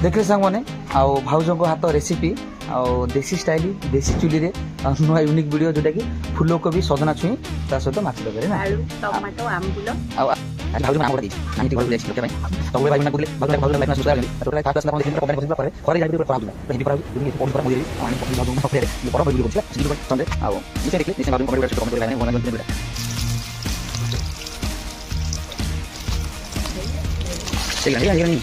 देखिए सांग मैंने आउ भाउजों को हाथ रेसिपी आउ देसी स्टाइल देसी चुली रे नुआ यूनिक वीडियो जोटा कि फूलकोबी सजना छुई ता सहित माछ तरकारी ना आलू टमाटो आंबुल आज भाउजों नाम दी नानी घर जाई लोके भाई तो भाई ना गुले भाउजों लाइफ ना सुधार तो लाइफ फास्ट ना देखि कंपनी बसिला करे जाई पर भाउजों हिंदी पर दुनी पॉइंट पर मोदी पानी पॉइंट भाउजों ना फेरे ये पर वीडियो बसिला सिटी पर संदे आओ नीचे देखले नीचे भाउजों कमेंट कर लाइन मोना गंत बेटा सही नहीं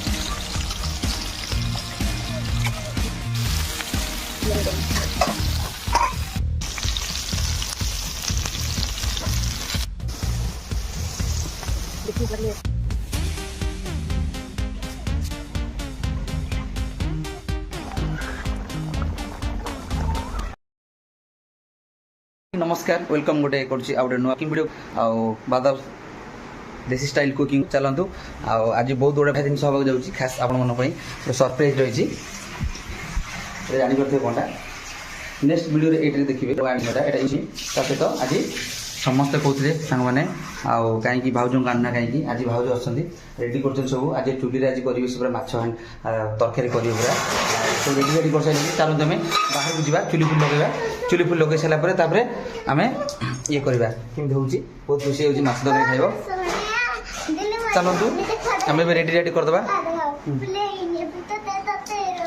नमस्कार वेलकम गोटे कर नुआ वीडियो आदर देसी स्टाइल कुकिंग चलतु आज बहुत गुड़ा जिन हाँ जाऊँगी खास आपण सरप्राइज रही जापर कौनटा नेक्स्ट वीडियो ये देखिए आनीटा यहाँ सहित आज समस्ते कहते सांग मैंने कहीं भाउजों का आना कहीं आज भाउज अच्छा रेडी कर सब आज चुली आज करेंगे से पूरा माछ तरकारी करेंगे पूरा तो रेडी रेडी कर सारी चलते आम बाहर को जावा चुली फुल लगेगा चुली फुल लगे सारापर आम ये करवा केमी हूँ बहुत खुशी हो माछ तरकारी खाइब चलतु आम रेडी रेडी करदे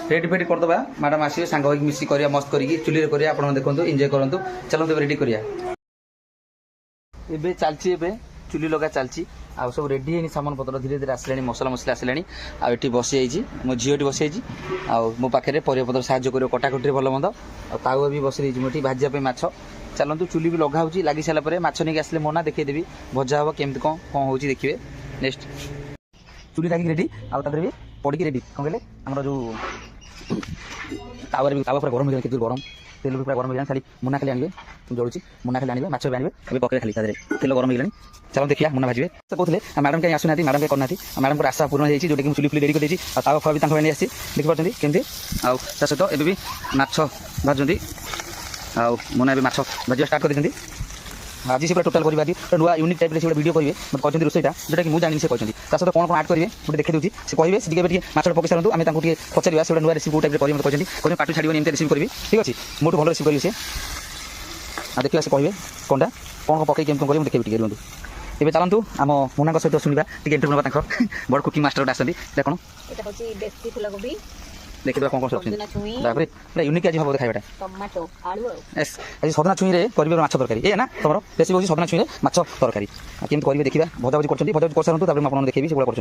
रेडी फेडी करदे मैडम आसवे सांग मिसी करिया मस्त करी चुली करिया आप देखो एंजॉय करूँ चलते रेडी करिया एबे चलची चुली लगा चलची आ सब रेडी है सामान पत्र धीरे धीरे आसलानी मसला मसला आसलानी आठी बसी जाइए मो झीटी बसी मो पाखे परिया पत्र साहय कर कटाकटी भल मंद आउआ भी बसी रही मुझे भाजापी माछ चलतु चुली भी लगा हो लगी सारापर माछ नहीं आसले मोना देखदेवी भजा हम केमती कौन कौन हो देखिए नेक्स्ट चुली लगे रेडी आगे भी पड़ी रेडी कौन कहले आम जो तावा पूरा गरम हो गया गरम तेल भी पूरा गरम हो खाली मुना खाली आने जलूँ मुना खाली आने माछ भी आने अभी पकड़े खाली तेल गरम हो चलो देखिए मुना भाजे तो कहते मैडम कहीं आसुना मैडम कहीं करना मैडम को आशा पूर्ण होती जोटा कि चुली फुली रेडी कर तावा फुआ भी आनी आसी देखिए केमती आउ ता सहित एबी भी माछ भाजुंदी आउ मुना भी माछ भाजा स्टार्ट कर देते आज से पूरा टोटाल करेंगे नुआ यूनिक टाइप से वीडियो करेंगे मतलब कहते रोसईटा जोटा कि मुझे जानी से कहते सहित कौन कौन आड करेंगे मुझे देखी दूसरी से कहे से टे माछ पकई सारूँ आम पचार से नुआ रेसिपी टाइप करेंगे कहते कहते पार्टी छाड़ी एमती रेसिपी करी ठीक अच्छे मोटू भल रेसिपी करेंगे से देखिए से कहे कौनटा कौन पकई केम करेंगे देखिए टे रुँतु एवं चलतु आम मुना सहित शुणा टे इंटरव्यू ना बड़ कुकिंग मास्टर गोटे आसती कौन देखिए कौन कौन रखते यूनिक आज हम खाइबा आज सजना छुई करेंगे माछ तरकारी ये ना तुम रेसिपी हूँ सजना छुई माछ तरकारी केमती करेंगे देखा भजा भजी कर सारूँ आपको देखिए से कर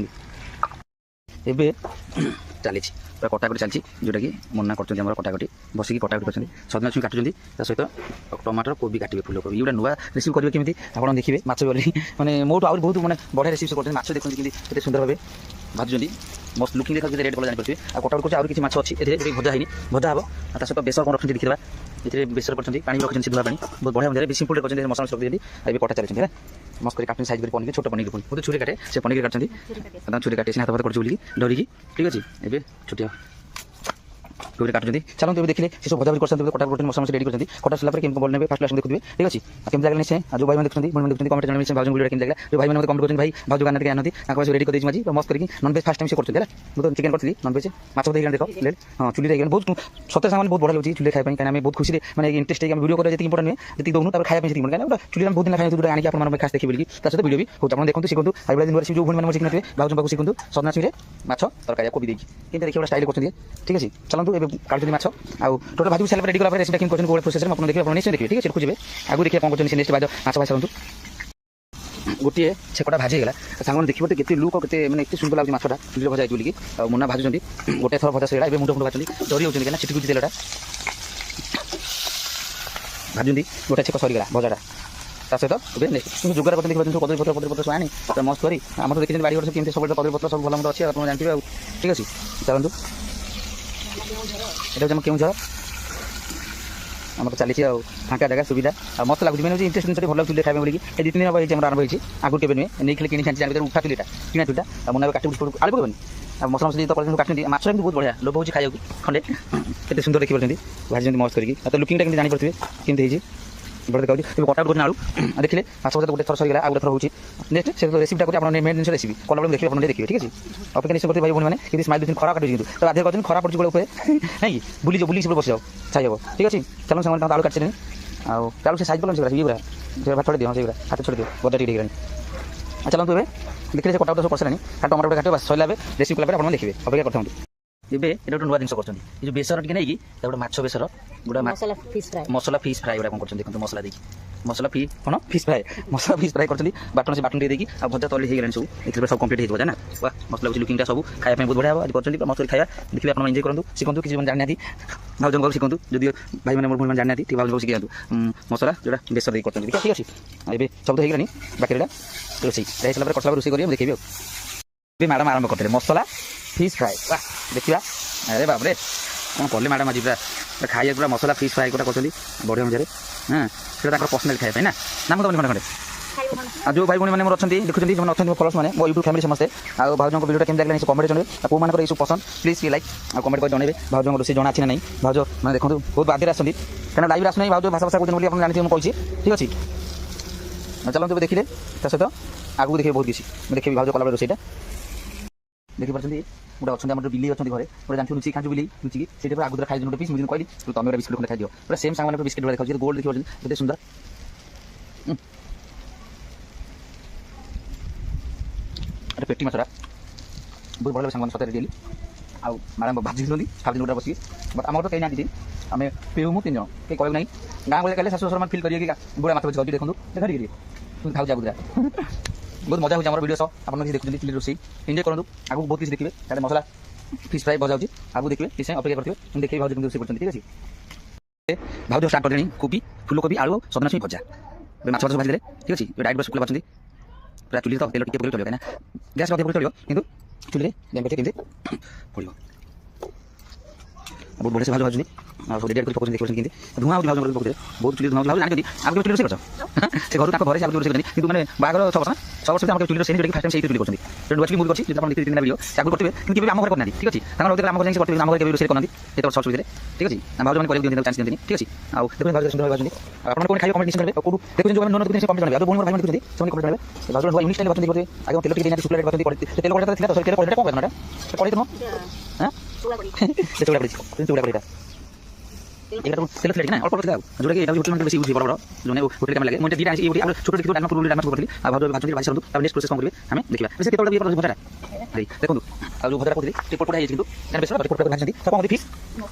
चली पूरा कटाकटी चलती जोटा कि मना कर कटाकटी बसिक कटाकटी कर सजना छुई काटुच्च सहित टमाटर कोबी काटे फुलकोबी ये नुआ रेसिपी करेंगे केमी आप देखिए माछ मैंने मोटू आहुरी बहुत मैंने बढ़िया रेसिपी करते माछ देखते कि सुंदर भाव भाजुंट मस्त लुकिंग देखा रेट भल जापे आ कटाकटी कर आगे माछ अच्छी ये भजा है भजा हम सहित बेसर कौन रखते देखा ये बेसर कर पानी रखते सिधुआ पानी बहुत बढ़िया भी सिंपल कर मसला मसला रखते अभी कटा चलती है मस्त कर काटने साइज कर पनीर छोट पनीर पुणी मुझे छुरी काटे से पनीर काटते छुरी काटे हाथ हाथ कर डरिकी ठीक अच्छे एवं छुटिया कोबी काटुच्च चलते देखिए सब भजा कर कटा मसला मसला रेडी कर कटा सारा केम बने फास्ट क्लास देखिए ठीक अच्छे केम लगे से जो भाई देखते देखते कमेंट जानते से भाजन वीडियो केम लगे जो भाई मैंने कमेंट कर भाई भाजू गाना आना रेडी कर आज मस्त करके नॉनवेज फास्ट टाइम से करते मुझे चिकेन करी नॉनवेज माछ देख देख हाँ चुली बहुत सत्य सामान बहुत बढ़िया लगे चुली खाई कहीं बहुत खुशी मैंने इंटरेस्ट है वीडियो करें इंपोर्टेंट नुहे जी दूँ खाया कहीं चुली बहुत दिन खाई आनी आप खास देखिए बोलिए सहित वीडियो भी हो देखो शिखु आइबा दिन जो भूल मैंने शिखी भाजन पाक शिखु सजना छुई माछ तरकारी कोबी देखिए देखिए स्टाइल कर ठीक अच्छे चलते एवं काटुच्च माछ आउ टोटल भाजी सारा रेडी कला रेसिपी केम कर प्रोसेस में देखिए आप निश्चय देखिए ठीक है खोजे आगे देखिए कौन कर नेक्स्ट माछ भाई सारूँ गोटे छेकटा भाजीगला सांग देखिए केते लुक के मैंने सुंदर लगे माछटा चुली भजा बोलिकी मुना भाजुंट गोटे थर भजा सगला मुंड मुंड भाजती डरी होती क्या छिटकुटी तेलटा भाजुंट गोटे छेक सरीगला भजाटा सहित नेक्स्ट जोगार करते देखिए कदली पत्र कदली पत्र आनी मस्त करी आम तो देखिए बाड़ी घर केमती सब कदली पत्र सब भल मत अच्छे आप जानते ठीक अच्छे चलतु ये केउझर आम तो चली फाँका जगह सुविधा और मत लगुच मैंने इंटरेस्ट जिन भल चुली खाए बोलिए ये 2-3 दिन हम ये आरंभ होती आगुरी केवे नुहे नहीं खेल किनी खाई उठा चुलीटा किना चुलीटा मुना काटी आलू पकड़नी और मसला मसली तो काटती माछ बहुत बढ़िया लोभ हो खाया खंडे के सुंदर देखिए भाजी मस्त करके तो लुकिंगटा केमती जानीपे केमती ବଡ଼ ଦେଖାଉଛି ଏବେ କଟା କରୁଛନ୍ତି ଆଳୁ ଦେଖିଲେ ମାଛ ଭଜା ଗୋଟେ ଥର ସରିଗଲା ଆଉ ଗୋଟେ ଥର ହେଉଛି ନେକ୍ସଟ ସେ ରେସିପିଟା କରି ଆପଣ ମେନ୍ ଜିନିଷ ରେସିପି କଲାବେଳେ ଦେଖିବେ ଆପଣ ଦେଖିବେ ଠିକ୍ ଅଛି ଅପେକ୍ଷା ନିଶ୍ଚୟ କରିବେ ଭାଇ ଭଉଣୀ ମାନେ କିନ୍ତୁ ସ୍ମାଇଲ୍ ଦେଉଛନ୍ତି ଖରା କାଟୁଛି କିନ୍ତୁ ତ ବାଧ୍ୟ କରୁଛନ୍ତି ଖରା ପଡ଼ୁଛି ଉପରେ ନାଇଁ ବୁଲିଯିବ ବୁଲିକି ସେପଟେ ବସିଯାଉ ଛାଇ ହେବ ଠିକ୍ ଅଛି ଚାଲନ୍ତୁ ସେମାନେ ତାଙ୍କ ଆଳୁ କାଟିଛନ୍ତି ଆଉ ଆଳୁ ସେ ସାଇଜ୍ କଲନି ସେଗୁଡ଼ା ଇଏ ପୁରା ଛଡ଼େଇ ଦିଅ ସେଗୁଡ଼ା ହାତ ଛଡ଼େଇ ଦିଅ ଗଦା ଟିକେ ହେଇଗଲାଣି ଚାଲନ୍ତୁ ଏବେ ଦେଖିଲେ ସେ କଟା ସବୁ କରିସାରିଲାଣି ଟମାଟୋ ଗୋଟେ କାଟିବ ସରିଲା ଏବେ ରେସିପି କଲା ପରେ ଆପଣ ଦେଖିବେ ଅପେକ୍ଷା କରିଥାନ୍ତୁ ଏବେ এটা ଗୋଟେ ନୂଆ ଜିନିଷ କରୁଛନ୍ତି ଏ ଯେଉଁ ବେସର ଟିକେ ନେଇକି ଗୋଟେ ମାଛ ବେସର ଗୋଟେ ମସଲା ଫିସ୍ ଫ୍ରାଏ ଗୁଡ଼ା କ'ଣ କରୁଛନ୍ତି ଦେଖନ୍ତୁ ମସଲା ଦେଇକି ମସଲା କ'ଣ ଫିସ୍ ଫ୍ରାଏ ମସଲା ଫିସ୍ ଫ୍ରାଏ କରୁଛନ୍ତି ବାଟଣ ସେ ବାଟଣ ଟିକେ ଦେଇକି ଆଉ ଭଜା ତଳି ହେଇଗଲାଣି ସବୁ ଦେଖିଲେ ସବୁ କମ୍ପ୍ଲିଟ୍ ହେଇଯିବ ନା ବା ମସଲା ହେଉଛି ଲୁକିଂଟା ସବୁ ଖାଇବା ପାଇଁ ବହୁତ ବଢ଼ିଆ ହେବ ଆଜି କରୁଛନ୍ତି ମସଲା ଖାଇବା ଦେଖିବେ ଆପଣ ଏନ୍ଜୟ କରନ୍ତୁ ଶିଖନ୍ତୁ କିଛି ଜାଣିନାହାନ୍ତି ଭାଉଜଙ୍କ ଶିଖନ୍ତୁ ଯଦି ଭାଇମାନେ ମୋର ଭଉଣୀମାନେ ଜାଣିନାହାନ୍ତି ଟିକେ ଭାଉଜଙ୍କୁ ଶିଖାନ୍ତୁ ମସଲା ଯେଉଁଟା ବେସର ଦେଇକି କରୁଛନ୍ତି ଠିକ୍ ଅଛି ଏବେ ସବୁ ତ ହେଇଗଲାଣି ବାକି ଏଇଟା ରୋଷେଇ ହେଇସାରିଲା ପରେ କଷଲା ପରେ ରୋଷେଇ କରିବେ ଦେଖିବି ଆଉ ଏବେ ମ୍ୟାଡ଼ାମ୍ ଆରମ୍ଭ କରିଥିଲେ ମସଲା ଫିସ୍ ଫ୍ରାଏ ବା ଦେଖିବା ଆରେ ବାବରେ କ'ଣ କଲେ ମ୍ୟାଡ଼ାମ୍ ଆଜି ପୁରା ଖାଇବା ପୁରା ମସଲା ଫିସ୍ ଫ୍ରାଏ ଗୋଟେ କରୁଛନ୍ତି ବଢ଼ିଆ ମଜାରେ ହଁ ସେଇଟା ତାଙ୍କର ପର୍ସନାଲ୍ ଖାଇବା ପାଇଁ ନା ମୁଁ ଦେବନି ଖଣ୍ଡେ ଆଉ ଯେଉଁ ଭାଇ ଭଉଣୀମାନେ ମୋର ଅଛନ୍ତି ଦେଖୁଛନ୍ତି ଯେଉଁମାନେ ଅଛନ୍ତି ମୋ ଫଲୋର୍ସ ମାନେ ମୋ ୟୁଟ୍ୟୁବ୍ ଫ୍ୟାମିଲି ସମସ୍ତେ ଆଉ ଭାଉଜଙ୍କ ଭିଡ଼ିଓଟା କେମିତି ଲାଗିଲା କମେଣ୍ଟ ଜଣାଇବେ ଆଉ କେଉଁମାନଙ୍କର ଏଇସବୁ ପସନ୍ଦ ପ୍ଲିଜ୍ ଲାଇକ୍ ଆଉ କମେଣ୍ଟ କରି ଜଣାଇବେ ଭାଉଜଙ୍କ ରୋଷେଇ ଜଣା ଅଛି ନା ନାହିଁ ଭାଉଜ ମାନେ ଦେଖନ୍ତୁ ବହୁତ ବାଧ୍ୟରେ ଆସନ୍ତି କାରଣ ଲାଇଭ୍ ଆସୁନାହିଁ ଭାଉଜ ଭାଷା କହୁଛନ୍ତି ବୋଲି ଆପଣ ଜାଣିଥିବେ ମୁଁ କହିଛି ଠିକ୍ ଅଛି ଚାଲନ୍ତୁ ଏବେ ଦେଖିଲେ ତା ସହିତ ଆଗକୁ ଦେଖିବେ ବହୁତ କିଛି ମୁଁ ଦେଖିବି ଭାଉଜ କଲାବେଳେ ରୋଷେଇଟା ଦେଖିପାରୁଛନ୍ତି ଗୋଟେ ଅଛନ୍ତି ଆମର ବିଲେଇ ଅଛନ୍ତି ଘରେ ଗୋଟେ ଜାଣିଛୁ ଲୁଚି ଖାଞ୍ଚୁ ବିଲେଇ ଲୁଚିକି ସେଇଟା ପୁରା ଆଗୁଦରେ ଖାଇଛନ୍ତି ଗୋଟେ ପିସ୍ ମୁଁ କହିଲି ତମେ ଗୋଟେ ବିସ୍କୁଟ୍ ଖଣ୍ଡେ ଖାଇଦିଅ ପୁରା ସେମ୍ ସାଙ୍ଗମାନଙ୍କ ବିସ୍କୁଟ୍ ଗୁଡ଼ା ଦେଖାଉଛି ଗୋଲ୍ଡ ଦେଖିପାରୁଛନ୍ତି ଏତେ ସୁନ୍ଦର এটা পেটি মাছটা ବହୁତ ଭଲ ସାଙ୍ଗମାନେ ସତରେ ରେଡ଼ି ଆଉ ମ୍ୟାଡ଼ାମ୍ ଭାଜି ଦିଅନ୍ତି ଖାଲି ଗୋଟେ ବସିକି ବଟ୍ ଆମର ତ କେହି ନାହାନ୍ତି ଆମେ ପିଉ ମୁଁ 3 ଜଣ କେହି କହିବୁ ନାହିଁ ଗାଁ ଗହଳି କାଲେ ଶାଶୁ ଶ୍ୱଶୁରମାନେ ଫିଲ୍ କରିବେ କି ବୁଢ଼ା ମାଛ ଖାଉଛି ଦେଖନ୍ତୁ ଦେଖାରି ଖାଉଛି ଆଗୁଦରା ବହୁତ ମଜା ହେଉଛି ଆମର ଭିଡ଼ିଓ ସହ ଆପଣ କିଛି ଦେଖୁଛନ୍ତି ଚୁଲି ରୋଷେଇ ଏନ୍ଜୟ କରନ୍ତୁ ଆଗକୁ ବହୁତ କିଛି ଦେଖିବେ ତାହେଲେ ମସଲା ଫିସ୍ ଫ୍ରାଏ ଭଜା ହେଉଛି ଆଗକୁ ଦେଖିବେ କିଛି ସମୟ ଅପେକ୍ଷା କରିଥିବେ ମୁଁ ଦେଖିବି ଭାଉଜ କେମିତି ରୋଷେଇ କରୁଛନ୍ତି ଠିକ୍ ଅଛି ଭାଉଜ ଷ୍ଟାର୍ଟ କରିଲେଣି କୋବି ଫୁଲକୋବି ଆଳୁ ସଜନା ଛୁଇଁ ଭଜା ଏବେ ମାଛ ଭାଜି ଦେଲେ ଠିକ୍ ଅଛି ଏବେ ଡାଇରେକ୍ଟ ଶୁଖିଲା ପାରୁଛନ୍ତି ପୁରା ଚୁଲିରେ ତ ତେଲ ଟିକେ ପକେଇ ଚଳିବ କାହିଁକିନା ଗ୍ୟାସ୍ ଅଧିକ ପକେଇ ଚଳିବ କିନ୍ତୁ ଚୁଲିରେ କେମିତି ପଡ଼ିବ ବହୁତ ବଢ଼ିଆ ସେ ଭାଉଜ ଭାଜୁଛନ୍ତି ଆଉ ସବୁ ରେଡ଼ି କରି ପକାଉଛନ୍ତି ଦେଖିପାରୁଛନ୍ତି କେମିତି ଧୂଆଁ ହେଉଛି ଭାଉଜଙ୍କର ପକାଉଥିଲେ ବହୁତ ଚୁଲି ଧୂଆଁ ଭାଉଜ ଜାଣିଛନ୍ତି ଆଗରୁ ଚୁଲି ରୋଷେଇ କରୁଛ ସେ ଘରୁ ତାଙ୍କ ଘରେ ସେ ଆଗରୁ ରୋଷେଇ କରନ୍ତି କିନ୍ତୁ ମାନେ ବାହାଘର 6 ବର୍ଷ ନା 6 ବର୍ଷ ଆମର ଚୁଲି ରୋଷେଇ ଯୋଉଟାକି ଫାର୍ଷ୍ଟ ଟାଇମ୍ ସେଇ ଚୁଲି କରୁଛନ୍ତି ନୂଆ ଚୁଲି ମୁଁ କରିଛି ଯଦି ଆପଣ ଦେଖିବେ 3 ଭିଡ଼ିଓ ସେ ଆଗରୁ କରିଥିବେ କିନ୍ତୁ କେବେ ଆମ ଘରେ କରିନାହାନ୍ତି ଠିକ୍ ଅଛି ତାଙ୍କର ହଉଥିଲେ ଆମ ଘରେ ଯାଇକି କରିଥିବେ ଆମ ଘରେ କେବେ ରୋଷେଇ କରନାହାନ୍ତି ଯେତେବେଳେ ସର୍ଟ ସୁବିଧାରେ ଠିକ୍ ଅଛି ଭାଉଜ ମାନେ କରିବାକୁ ଦିଅନ୍ତି ଚାନ୍ସ ଦିଅନ୍ତିନି ଠିକ୍ ଅଛି ଆଉ ଦେଖুন ଭାଉଜ ସୁନ୍ଦର ଭାବୁଛନ୍ତି ଆପଣ କୋଣ ଖାଇବା କମେଣ୍ଟ ନିଶ୍ଚୟ କରିବେ କୋଉଠୁ ଦେଖୁଛନ୍ତି ଯୋଉମାନେ ନୂଆ ନୂଆ କମେଣ୍ଟ ଜଣାବେ ଆଉ ଭଉଣୀ ଭାଇ ମାନେ ଦେଖୁଛନ୍ତି ସେମାନେ କମେଣ୍ଟ ଜଣାବେ ଭାଉଜ ନୂଆ ଇଂଲିଶ ଟାଇଲ ବାଛନ୍ତି ଦେଖୁଛନ୍ତି ଆଗ ତେଲ ଟିକେ ଦେଇନାହାନ୍ତି ଶୁକ୍ଲା ବାଛନ୍ତି କରିতে ତେଲ କড়াটা ଥିଲା ତ ତେଲ କড়াটা କଣ করনা এটা কড়াই তো না হ্যাঁ চুলা কড়াই ସେ ଚୁଡ଼ା କড়াই ଚୁଡ଼ା କড়াইটা এটা তো তেল ফ্লেট না অল্প তেল যোটা কি এটা হোটেল মানে বেশি ইউজ বড় বড় জনে হোটেল কাম লাগে মই এটা দিটা আছি এই আমরা ছোট দেখি ডালমা পুরুলি ডালমা করলি আর ভাউজ ভাজুলি ভাজি সরন্তু তারপর নেক্সট প্রসেস কোন করবে আমি দেখিবা সে কেতটা দিয়ে ভজাটা দেই দেখুন আর যে ভজাটা করলি টিপট পড়া হইছে কিন্তু জানা বেশ টিপট পড়া ভাজନ୍ତି তখন আমাদের ফিস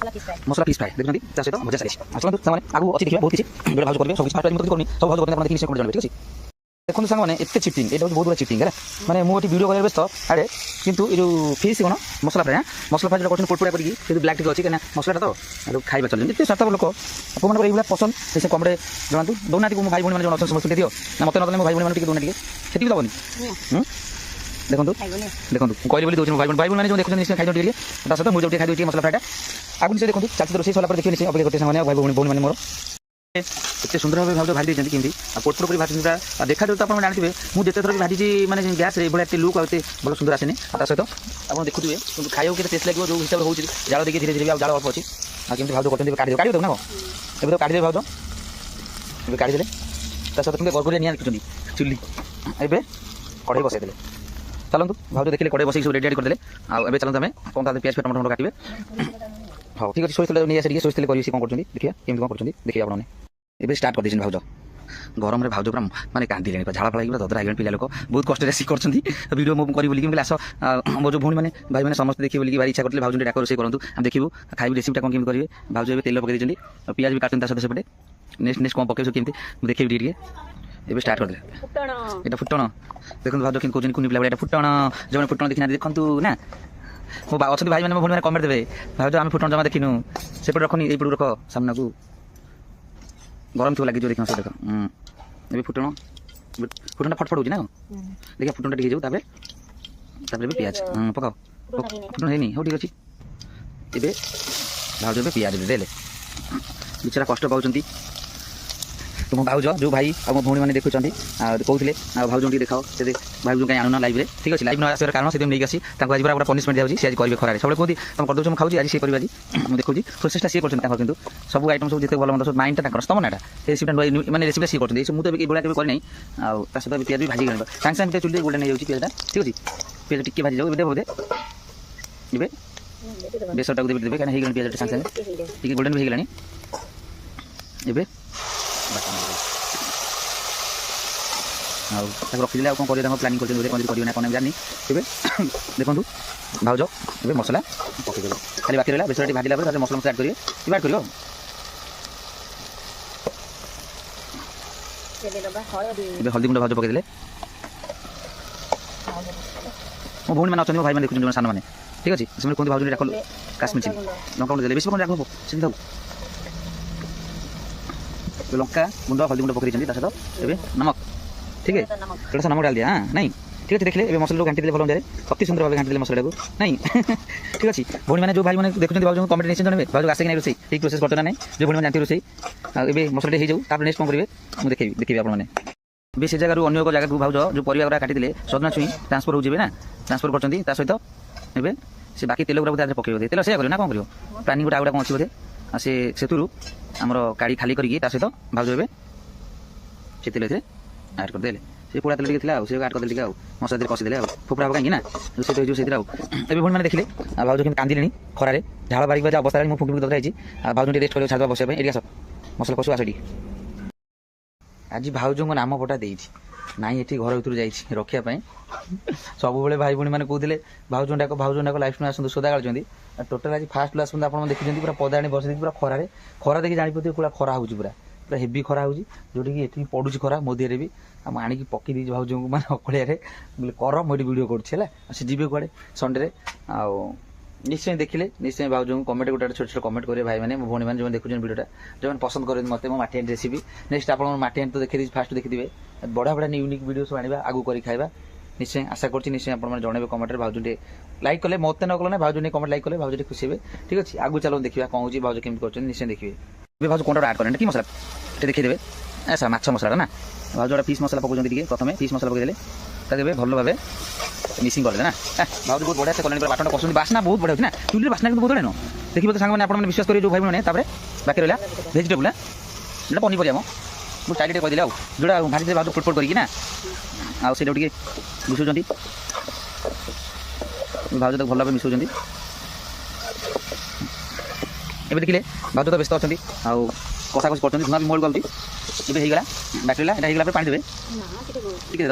মশলা ফিস ফ্রাই দেখুন তার সাথে ভজা চালিস আসলে তো মানে আগু আছে দেখিবা বহুত কিছু ভিডিও ভাউজ করবে সব কিছু পার্ট করনি সব ভাউজ করতে আপনাদের দেখি নিশ্চয় করে জানাবে ঠিক আছে দেখুন সাংমানে এতে চিটিং এটা বহুত বড় চিটিং হ্যাঁ মানে মু এটি ভিডিও করার ব্যস্ত আরে কিন্তু এই যে ফিস কোন মশলা ফ্রাই মশলা ফ্রাই যেটা করছেন পড়পড়া করি কিন্তু ব্ল্যাক টি আছে কেন মশলাটা তো আর খাইবা চলেন যেতে সাতটা লোক আপনাদের এইগুলা পছন্দ সে কমেন্টে জানাতু দৌনাটি মো ভাই বোন মানে জন অছন সমস্ত দিও না মতে নদলে মো ভাই বোন মানে টিকে দৌনা টিকে সেটি দবনি দেখুন দেখুন কইলে বলি দউছেন ভাই বোন মানে যে দেখুছেন নিশ্চয় খাইতো টিকে তার সাথে মু যে খাই দিয়েছি মশলা ফ্রাইটা আগুন সে দেখুন চালতে রোষেই সলা পরে দেখি নিশ্চয় অপেক্ষা করতে সামনে ভাই বোন মানে মোর এতে সুন্দর ভাবে ভাউজ ভাজি দিয়েছেন কিন্তু আর পোটপোট করে ভাজুଛନ୍ତି দেখা যাচ্ছে আপনারা জাଣିଥିବେ ମୁଁ ଯେତେ ଥର ବି ଭାଜିଛି ମାନେ ଗ୍ୟାସ୍ରେ ଏଭଳିଆ ଏତେ ଲୁକ୍ ଆଉ ଏତେ ଭଲ ସୁନ୍ଦର ଆସେନି ଆଉ ତା ସହିତ ଆପଣ ଦେଖୁଥିବେ କିନ୍ତୁ ଖାଇବାକୁ କେତେ ଟେଷ୍ଟ ଲାଗିବ ଯେଉଁ ହିସାବରେ ହେଉଛି ଜାଳ ଦେଇକି ଧୀରେ ଧୀରେ ଆଉ ଜାଳ ଅଳ୍ପ ଅଛି ଆଉ କେମିତି ଭାଉଜ କରୁଛନ୍ତି କାଢ଼ିଦେବେ କାଢ଼ିଦେବେ ନା କ'ଣ ଏବେ ତ କାଢ଼ିଦେବେ ଭାଉଜ ଏବେ କାଢ଼ିଦେଲେ ତା ସହିତ କିନ୍ତୁ ଗରଗୁରିଆ ନିଆଁ ଦେଖୁଛନ୍ତି ଚୁଲି ଏବେ କଢ଼େଇ ବସାଇଦେଲେ ଚାଲନ୍ତୁ ଭାଉଜ ଦେଖିଲେ କଢ଼େଇ ବସେଇକି ସବୁ ରେଡ଼ି କରିଦେଲେ ଆଉ ଏବେ ଚାଲନ୍ତୁ ଆମେ କ'ଣ ତାହେଲେ ପିଆଜ ଟମାଟୋ କାଟିବେ ହଉ ଠିକ୍ ଅଛି ସୋରିଷ ତେଲ ନେଇ ଆସି ଟିକେ ସୋରିଷ ତେଲ କରିବି ସେ କ'ଣ କରୁଛନ୍ତି ଦେଖିବା କେମିତି କ'ଣ କରୁଛନ୍ତି ଦେଖିବା ଆପଣମାନେ ଏବେ ଷ୍ଟାର୍ଟ କରିଦେଇଛନ୍ତି ଭାଉଜ ଗରମରେ ଭାଉଜ ପୁରା ମାନେ କାନ୍ଦିଲେଣି ଝାଳ ଫାଳ ହେଇକି ଦଦରା ହେଇଗଲେଣି ପିଲା ଲୋକ ବହୁତ କଷ୍ଟରେ ଆସି କରୁଛନ୍ତି ଭିଡ଼ିଓ ମୁଁ କରିବି ବୋଲିକି ଆସ ମୋ ଯେଉଁ ଭଉଣୀମାନେ ଭାଇମାନେ ସମସ୍ତେ ଦେଖିବେ ବୋଲିକି ଭାରି ଇଚ୍ଛା କରିଥିଲେ ଭାଉଜ ଡାକ ରୋଷେଇ କରନ୍ତୁ ଆମେ ଦେଖିବୁ ଖାଇବୁ ରେସିପିଟା କ'ଣ କେମିତି କରିବେ ଭାଉଜ ଏବେ ତେଲ ପକେଇ ଦେଇଛନ୍ତି ଆଉ ପିଆଜ ବି କାଟୁଛନ୍ତି ତା ସହିତ ସେପଟେ ନେକ୍ସଟ କ'ଣ ପକେଇଛୁ କେମିତି ମୁଁ ଦେଖିବି ଟିକେ ଏବେ ଷ୍ଟାର୍ଟ କରିଦେଲେ এটা ফুটଣ ଦେଖନ୍ତୁ ଭାଉଜ କେମିତି କହୁଛନ୍ତି କୁନି ପିଲା ଭଳିଆ এটা ফুটଣ ଯେଉଁମାନେ ফুটଣ ଦେଖିନାହାନ୍ତି ଦେଖନ୍ତୁ ନା ମୋ ଅଛନ୍ତି ଭାଇମାନେ ମୋ ଭଉଣୀମାନେ କମେଣ୍ଟ ଦେବେ ଭାଉଜ ଆମେ ফুটଣ ଜମା ଦେଖିନୁ ସେପଟେ ରଖନି ଏଇପଟକୁ ରଖ ସାମ୍ନାକୁ ଗରମ ଥିବ ଲାଗିଯିବ ଦେଖିବ ସେ ଦେଖ ଏବେ ফুটনটা ফটফট ହେଉଛି ନା ଦେଖିବା ফুটনটা ଟିକେ ହେଇଯାଉ ତାପରେ ଏବେ ପିଆଜ ପକାଅ ফুটন ହେଇନି ହଉ ଠିକ୍ ଅଛି ଏବେ ଭାଉଜ ଏବେ ପିଆଜ ଦେଲେ ବିଚରା କଷ୍ଟ ପାଉଛନ୍ତି तो मो भाउज जो भाई आ मो भौणी मैंने देखुं कहते भाउज टी देखाओ से भाउज कहीं आणुना लाइव ठीक अच्छे लाइव न आसार कारण से नहीं आसी आज पूरा पनिशमेंट दिया से आज करेंगे खरार सब कहते तुम करदे मुझे खाऊँ आज सी कर मुझे देखुची प्रोसेसटा सी कर सब आइटम सब जिते भल मंद माइंडटा तम नाटा रेसिपीटा मैंने रेसिपी सी कर मुझे ये भाया करें आउ सहित पिज भी भाजी गल सागे सागे चुली गोल्डन हो पिजटा ठीक अच्छे पिज टी भाजी जाओ बोधे ये बेसरटा देवे देवे कहीं हो पिज सागे सागे टी गोल्डन भी होगला ए रखीदे आ कौन कर प्लानिंग करना कौन जानी ए देखो भाउज ए मसला पकईदे खाली बाकी रहा बेसर भाजला मसला मसला ऐड करेंगे ऐड कर हल्दी गुंड भाउज पकईदे मो भौणी मैंने अच्छा भाई मैंने देखुं सान मैंने ठीक अच्छे से कहते भाउज डाक काश्मीर चिली लंका गुंड दे बेस कौन डाक से लंका गुंड हल्दी गुंड पकड़ी सहित ए नमक ठीक है थोड़ा सा नमक डाल दिया हाँ नहीं ठीक है देखिए मसला घाटी भल अनुसार अति सुंदर भाव घाटी मसला को नहीं ठीक अच्छे भौणी मैंने जो भाई मैंने देखते भाव कमेंट निश्चय जानवे भाव आसे कि रोसे ठीक प्रोसेस करते ना नहीं जो भौणी मैंने जानते रोसे ए मसला हो जाऊ नेक्स्ट कौन करेंगे मुझे देखी आपने से जगह अन्य एक जगह भाव जो परिवा काटी सजना छुई ट्रांसफर हो ना ट्रांसफर कर सहित ए से बाकी तेल गुरा बोधे पकड़े तेल से ना कौन कर प्लानिंग गोटे आगे कौन अच्छी बोधे से आमर काड़ी खाली करके सहित भाव ए से तेल ऐड करदे से पोड़ा तेल टी से ऐड करदे मसला देर कषिदे फोपड़ा हम कहीं ना से भौणी मैंने देखिले भाज कि कांदिले खरार झाड़ बारिक बाजा अवस्था मुझे फुकी दौड़ी भाज रेस्ट कर छाड़ बस ये आस मसला कषु आस आज भाउज को नाम पटा दे ना ये घर भर जा रखापी सब भाई भौणी मैंने कहते भाउज डाक लाइफ आसतु सोदा गाड़ी टोटाल आज फास्ट आसते आप देखते पूरा पदा आनी बस पूरा खरार खरा देखिए जापे पूरा खरा हो पूरा पूरा हेवी खरा हो जोटी ये पड़ू खरा मोदी भी आनिक पकई दी भाउज को मैंने अकड़िया बोले कर मुझे वीडियो करें से जी कड़े संडे आउ निश्चय देखिले निश्चय भाउज को कमेंट गोटे छोट छोट कमेंट करेंगे भाई मैंने भौणी मैंने जो देखुन वीडियोटा जो पसंद करें मत मो माटी रेसिपी नेक्स्ट आप माटी तो देखिए फास्ट देखिए बढ़िया बढ़िया यूनिक वीडियो सब आने आगू कर खाଇବା निश्चय आशा कर निश्चय आप जनइबे कमेंट भाउज लाइक कले मत न कले भाउज कमेंट लाइक कले भाउज खुशी हे ठीक अच्छे आगू चलो देखा कौन हो भाउज केमी कर निश्चय देखिए भाउज कौन ऐड करें कि मसला देखिए ऐसा माछ मसला ना भाउज गोटे फिश मसला पकाउं प्रथम फिश मसला पकईदे तक भल भाव मिसिंग करदे ना भाउज बहुत बढ़िया से कले बाटन कसुन बास्ना बहुत बढ़िया ना चुली बास्ना बहुत बढ़िया न देखिए तो सांग मैंने विश्वास करेंगे जो भाई मैंने बाकी रहा भेजिटेबुल जो पनीपरिया मुझे स्टाइल कहदेली जोड़ा भाजी भाउज फुटफुट करना आउट मिसाउं भाउज तक भल भाव मिसाउं ए देखिले भाउज तो व्यस्त अच्छा आउ कषा कषि कर धुआ भी मोल गलती ये होगा बाकी रहा यहाँ होगा पानी देवे ठीक है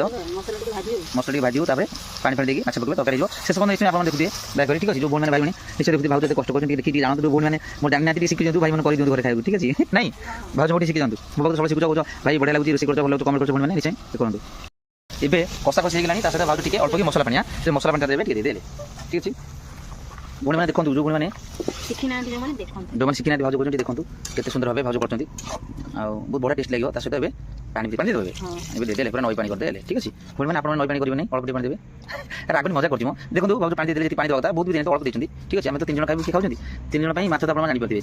मसला टी भाजी पानी पानी देखिए माछ पकड़े तरकारी शेष पद निश्चय आप देखिए दयाकर ठीक अच्छे जो भौणी भाई मैंने निश्चय देखिए भाउज कष्ट कर देखिए जानते जो भौणी मैंने मोर जानी शिखी भाई मैंने कर दिखाई घर खाई ठीक अच्छे नहीं भाउज मोटी शिखी जातु मो सब शिखुच कौच भाई बढ़िया लगे रोषे कर भल कमेंट कर भौणी निश्चय देखते ए कषा कषि होगा सहित भाउज टी अल्प कि मसला पानी से मसला पानी देवे ठीक ठीक अच्छे भौणी मैंने देखो जो भौणी मैंने जो मैंने शिखी ना भाउज कर देखो केते सुंदर भाव भाउज कर बहुत बढ़िया टेस्ट लगे सहित ए पानी पानी देवे देले पूरा नई पानी करदे ठीक अच्छे भौणी मैंने आप नई पानी करेंगे अल्प पानी देवे आगे मजा कर देखो भाउज पानी देते पानी देवा बहुत भी अल्प देते ठीक अच्छे आम तो 3 जन खाई खाऊँ 3 जन माछ तो आप जानीपारे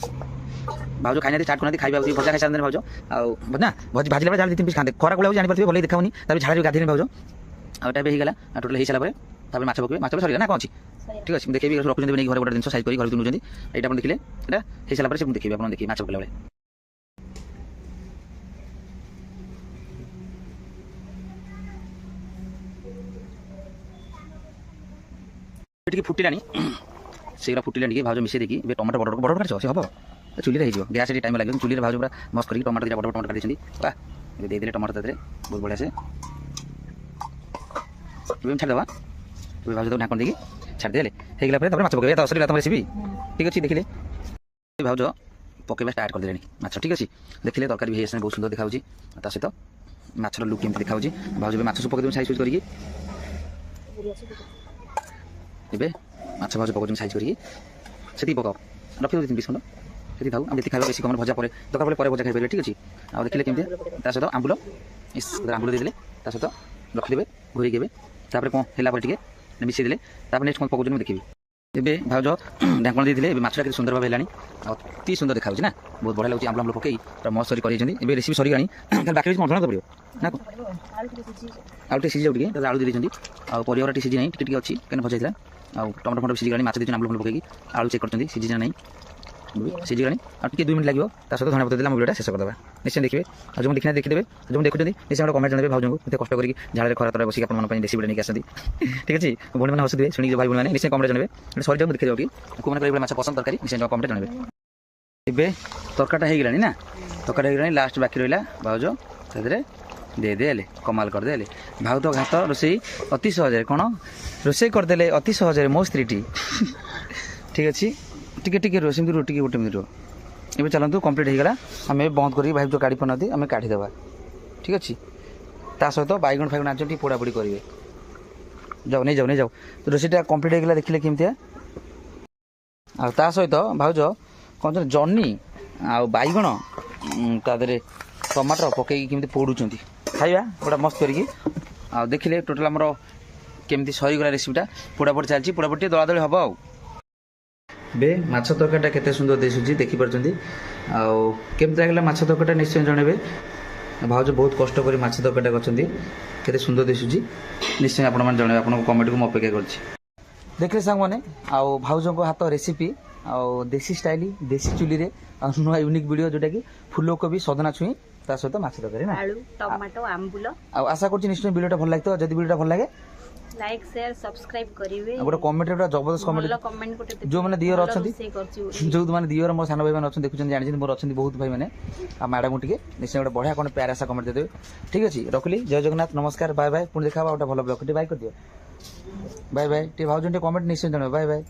भाउज खाई स्टार्ट करना खाଇବା भजा खाई सारे भाउज ना भाजिला बेले 2-3 पीस खाते खरा गुला जानीपारे भले देखाऊनी झाड़ा गाधे भाउज आटा भी होगा टोटाल हो सारा माछ पकड़े माछ सर ना कौन अच्छी ठीक अच्छे देखिए रखुच्च नहीं घर गोटे जिन साइज कर घर नौकरी यहाँ देखिले यहाँ हो सारा से देखिए आप देखिए माछ पकड़ा बेले फुटिला से फुटिला भाउज मिसे देखिए टमाटर बड़ बड़ काट से हम चुली हो गैस टाइम लगे चुली भाउज पूरा मस्त करके टमाटर बड़ बड़ टमाटर काटी देदेले टमाटर तरह बहुत बढ़िया से छाड़देवा भाउज तो ढाकन देखिए छाड़देले होगा माछ पकड़ असर तुम रेसिपी ठीक अच्छे देखिले भाउज पकड़ा स्टार्ट करदे माछ ठीक अच्छे देखिले तरकारी भी बहुत सुंदर देखा सहित माछर लुक केमती देखा भाउज माछ सब पकड़ साइज करके ए माछ भाउज पकाउँ साइज करके पकाओ रखी 2-3 पीस खंड से था आम खाଇବା बेसी कम भजा पर दरकार पड़े भजा खाई ठीक अच्छे आ देखिले केमती सहित आंबुल आंबुल देदेले सहित रखिदे घोरेके तापर कौन है टे मिसेदेले नेक्स्ट कौन पकाउन देखिए ଏବେ ଭାଉଜ ଢାଙ୍କଣ ଦେଇଥିଲେ ଏବେ ମାଛଟା କେତେ ସୁନ୍ଦର ଭାବେ ହେଲାଣି ଆଉ ଅତି ସୁନ୍ଦର ଦେଖାଯାଉଛି ନା ବହୁତ ବଢ଼ିଆ ଲାଗୁଛି ଆମ୍ବୁଲ ପକେଇ ପୁରା ମସ୍ତ କରି କରିଛନ୍ତି ଏବେ ରେସିପି ସରିଗଲାଣି ଖାଲି ବାକି ରହିଛି ମଟନ ତ ପଡ଼ିବ ନା କଣ ଆଳୁ ଟିକେ ସିଝିଯାଉ ଟିକେ ତାହେଲେ ଆଳୁ ଦେଇଛନ୍ତି ଆଉ ପରିବା ଟିକେ ସିଝି ନାହିଁ ଟିକେ ଟିକେ ଅଛି କାହିଁକି ଭଜା ହେଇଥିଲା ଆଉ ଟମାଟୋ ଫଟୋ ସିଝିଗଲାଣି ମାଛ ଦେଇଛନ୍ତି ଆମ୍ବୁଲ ପକେଇକି ଆଳୁ ଚେକ୍ କରିଛନ୍ତି ସିଝି ନା ନାହିଁ ସିଝିଗଲାଣି ଆଉ ଟିକେ 2 ମିନିଟ୍ ଲାଗିବ ତା ସହିତ ଧଣିଆ ପତ୍ର ଦେଲେ ଆମ ଭିଡ଼ିଓଟା ଶେଷ କରିଦେବା ନିଶ୍ଚୟ ଦେଖିବେ ଆଉ ଯେଉଁ ଦେଖିନା ଦେଖିଦେବେ ଯେଉଁ ଦେଖୁଛନ୍ତି ନିଶ୍ଚୟ ଗୋଟେ କମେଣ୍ଟ ଜଣାଇବେ ଭାଉଜଙ୍କୁ ଏତେ କଷ୍ଟ କରିକି ଝାଳରେ ଖରା ତଳେ ବସିକି ଆପଣମାନଙ୍କ ପାଇଁ ରେସିପିଟା ନେଇକି ଆସନ୍ତି ଠିକ୍ ଅଛି ଭଉଣୀମାନେ ହସୁଥିବେ ଶୁଣିକି ଭାଇ ଭଉଣୀମାନେ ନିଶ୍ଚୟ କମେଣ୍ଟ ଜଣାଇବେ ସରିଯାଉ ଦେଖିଦେବେ କି କୋଉମାନେ କହିବେ ମାଛ ପସନ୍ଦ ତରକାରୀ ନିଶ୍ଚୟ କମେଣ୍ଟ ଜଣାଇବେ ଏବେ ତରକାରୀଟା ହେଇଗଲାଣି ନା ତରକାରୀ ହେଇଗଲାଣି ଲାଷ୍ଟ ବାକି ରହିଲା ଭାଉଜ ସେଥିରେ ଦେଇଦେଲେ କମାଲ କରିଦେଲେ ଭାଉ ତ ଘାତ ରୋଷେଇ ଅତି ସହଜରେ କ'ଣ ରୋଷେଇ କରିଦେଲେ ଅତି ସହଜରେ ମୋ ସ୍ତ୍ରୀଟି ଠିକ୍ ଅଛି ଟିକେ ଟିକେ ରୁହ ସେମିତି ରୁହ ଟିକେ ଗୋଟେ ମିନିଟ୍ ରୁହ ଏବେ ଚାଲନ୍ତୁ କମ୍ପ୍ଲିଟ୍ ହେଇଗଲା ଆମେ ବନ୍ଦ କରିକି ଭାଇ ଯେଉଁ କାଢ଼ି ପାରୁନାହାନ୍ତି ଆମେ କାଢ଼ିଦେବା ଠିକ୍ ଅଛି ତା ସହିତ ବାଇଗଣ ଫାଇଗଣ ଆଣିଛ ଟିକେ ପୋଡ଼ାପୋଡ଼ି କରିବେ ଯାଉ ନେଇଯାଉ ରୋଷେଇଟା କମ୍ପ୍ଲିଟ୍ ହେଇଗଲା ଦେଖିଲେ କେମିତିଆ ଆଉ ତା ସହିତ ଭାଉଜ କ'ଣ ଜହ୍ନି ଆଉ ବାଇଗଣ ତା ଦେହରେ ଟମାଟର ପକେଇକି କେମିତି ପୋଡ଼ୁଛନ୍ତି ଖାଇବା ଗୋଟା ମସ୍ତ କରିକି ଆଉ ଦେଖିଲେ ଟୋଟାଲ୍ ଆମର କେମିତି ସରିଗଲା ରେସିପିଟା ପୋଡ଼ାପୋଡ଼ି ଚାଲିଛି ପୋଡ଼ାପୋଡ଼ି ଟିକେ ଦଳାଦଳି ହେବ ଆଉ ଏବେ ମାଛ ତରକାରୀଟା କେତେ ସୁନ୍ଦର ଦିଶୁଛି ଦେଖିପାରୁଛନ୍ତି ଆଉ କେମିତି ଲାଗିଲା ମାଛ ତରକାରୀଟା ନିଶ୍ଚୟ ଜଣାଇବେ ଭାଉଜ ବହୁତ କଷ୍ଟ କରି ମାଛ ତରକାରୀଟା କରିଛନ୍ତି କେତେ ସୁନ୍ଦର ଦିଶୁଛି ନିଶ୍ଚୟ ଆପଣମାନେ ଜଣାଇବେ ଆପଣଙ୍କ କମେଣ୍ଟକୁ ମୁଁ ଅପେକ୍ଷା କରିଛି ଦେଖିଲେ ସାଙ୍ଗମାନେ ଆଉ ଭାଉଜଙ୍କ ହାତ ରେସିପି ଆଉ ଦେଶୀ ଷ୍ଟାଇଲ ଦେଶୀ ଚୁଲିରେ ଆଉ ନୂଆ ୟୁନିକ୍ ଭିଡ଼ିଓ ଯେଉଁଟାକି ଫୁଲକୋବି ସଜନା ଛୁଇଁ ତା ସହିତ ମାଛ ତରକାରୀ ନା ଆଳୁ ଟମାଟୋ ଆମ୍ବୁଲ ଆଉ ଆଶା କରୁଛି ନିଶ୍ଚୟ ଭିଡ଼ିଓଟା ଭଲ ଲାଗିଥିବ ଯଦି ଭିଡ଼ିଓଟା ଭଲ ଲାଗେ ଲାଇକ୍ ସେୟାର ସବସ୍କ୍ରାଇବ କରିବେ ଗୋଟେ କମେଣ୍ଟରେ ଗୋଟେ ଜବରଦସ୍ତ କମେଣ୍ଟ ଯେଉଁମାନେ ଦିଅର ଅଛନ୍ତି ଯେଉଁମାନେ ଦିଅର ମୋ ସାନ ଭାଇମାନେ ଅଛନ୍ତି ଦେଖୁଛନ୍ତି ଜାଣିଛନ୍ତି ମୋର ଅଛନ୍ତି ବହୁତ ଭାଇମାନେ ଆଉ ମ୍ୟାଡ଼ାମକୁ ଟିକେ ନିଶ୍ଚୟ ଗୋଟେ ବଢ଼ିଆ କ'ଣ ପ୍ୟାର ଆଶା କମେଣ୍ଟ ଦେଇଦେବେ ଠିକ୍ ଅଛି ରଖିଲି ଜୟ ଜଗନ୍ନାଥ ନମସ୍କାର ବାଏ ବାଏ ପୁଣି ଦେଖା ହେବା ଗୋଟେ ଭଲ ବ୍ଲଗ୍ ଟିକେ ବାଏ କରିଦିଅ ବାଏ ବାଏ ଟିକେ ଭାଉଛନ୍ତି ଟିକେ କମେଣ୍ଟ ନିଶ୍ଚୟ ଜଣାଇବେ ବାଏ ବାଏ।